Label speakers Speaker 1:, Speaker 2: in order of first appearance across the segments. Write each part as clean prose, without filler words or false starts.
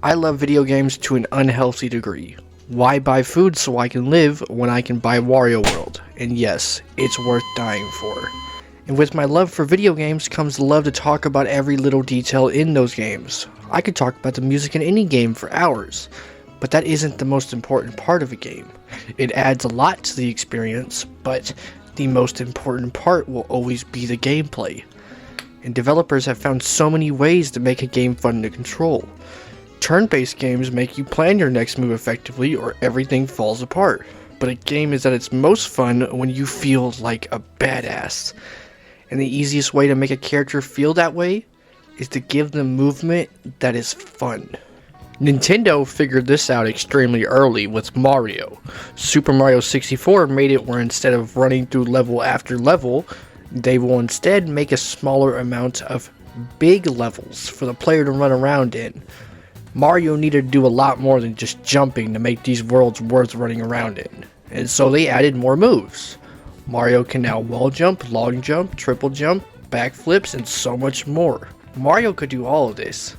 Speaker 1: I love video games to an unhealthy degree. Why buy food so I can live when I can buy Wario World? And yes, it's worth dying for. And with my love for video games comes the love to talk about every little detail in those games. I could talk about the music in any game for hours, but that isn't the most important part of a game. It adds a lot to the experience, but the most important part will always be the gameplay. And developers have found so many ways to make a game fun to control. Turn-based games make you plan your next move effectively or everything falls apart. But a game is at its most fun when you feel like a badass. And the easiest way to make a character feel that way is to give them movement that is fun. Nintendo figured this out extremely early with Mario. Super Mario 64 made it where instead of running through level after level, they will instead make a smaller amount of big levels for the player to run around in. Mario needed to do a lot more than just jumping to make these worlds worth running around in, and so they added more moves. Mario can now wall jump, long jump, triple jump, backflips, and so much more. Mario could do all of this,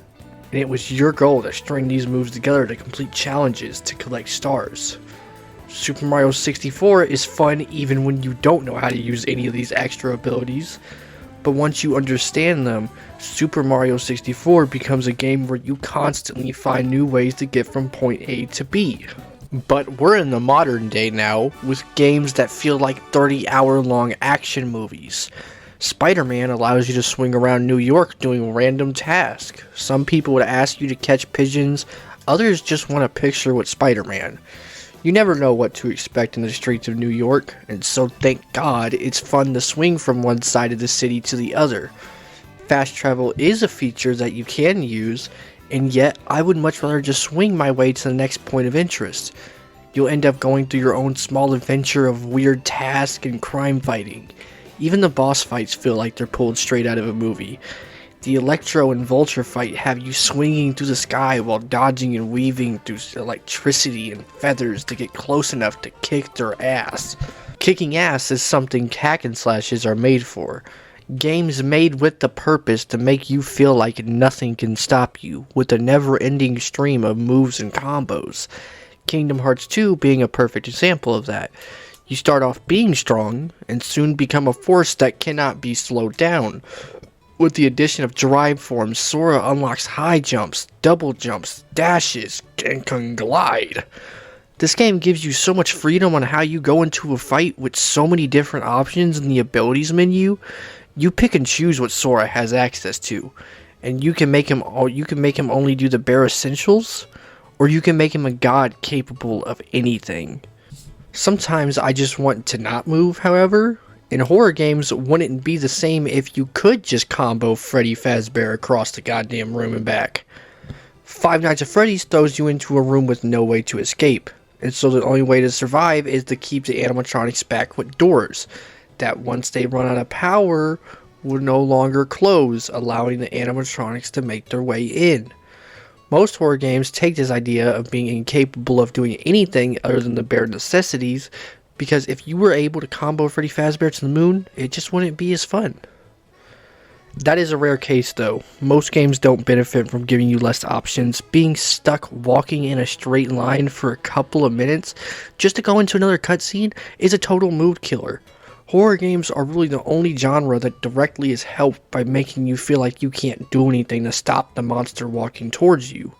Speaker 1: and it was your goal to string these moves together to complete challenges to collect stars. Super Mario 64 is fun even when you don't know how to use any of these extra abilities, but once you understand them, Super Mario 64 becomes a game where you constantly find new ways to get from point A to B. But we're in the modern day now, with games that feel like 30-hour-long action movies. Spider-Man allows you to swing around New York doing random tasks. Some people would ask you to catch pigeons, others just want a picture with Spider-Man. You never know what to expect in the streets of New York, and so thank God it's fun to swing from one side of the city to the other. Fast travel is a feature that you can use, and yet I would much rather just swing my way to the next point of interest. You'll end up going through your own small adventure of weird tasks and crime fighting. Even the boss fights feel like they're pulled straight out of a movie. The Electro and Vulture fight have you swinging through the sky while dodging and weaving through electricity and feathers to get close enough to kick their ass. Kicking ass is something hack and slashes are made for. Games made with the purpose to make you feel like nothing can stop you, with a never-ending stream of moves and combos. Kingdom Hearts 2 being a perfect example of that. You start off being strong, and soon become a force that cannot be slowed down. With the addition of Drive Forms, Sora unlocks high jumps, double jumps, dashes, and can glide. This game gives you so much freedom on how you go into a fight with so many different options in the abilities menu. You pick and choose what Sora has access to, and you can make him only do the bare essentials, or you can make him a god capable of anything. Sometimes I just want to not move, however. In horror games, wouldn't it be the same if you could just combo Freddy Fazbear across the goddamn room and back? Five Nights at Freddy's throws you into a room with no way to escape, and so the only way to survive is to keep the animatronics back with doors that once they run out of power will no longer close, allowing the animatronics to make their way in. Most horror games take this idea of being incapable of doing anything other than the bare necessities, because if you were able to combo Freddy Fazbear to the moon, it just wouldn't be as fun. That is a rare case though. Most games don't benefit from giving you less options. Being stuck walking in a straight line for a couple of minutes just to go into another cutscene is a total mood killer. Horror games are really the only genre that directly is helped by making you feel like you can't do anything to stop the monster walking towards you.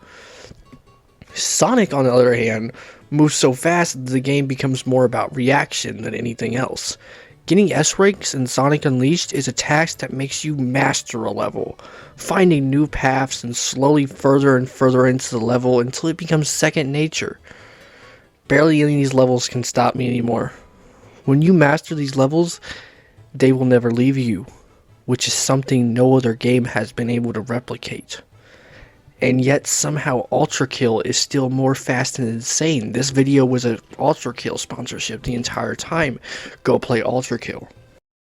Speaker 1: Sonic, on the other hand, moves so fast that the game becomes more about reaction than anything else. Getting S-ranks in Sonic Unleashed is a task that makes you master a level, finding new paths and slowly further and further into the level until it becomes second nature. Barely any of these levels can stop me anymore. When you master these levels, they will never leave you, which is something no other game has been able to replicate. And yet somehow Ultra Kill is still more fast and insane. This video was an Ultra Kill sponsorship the entire time. Go play Ultra Kill.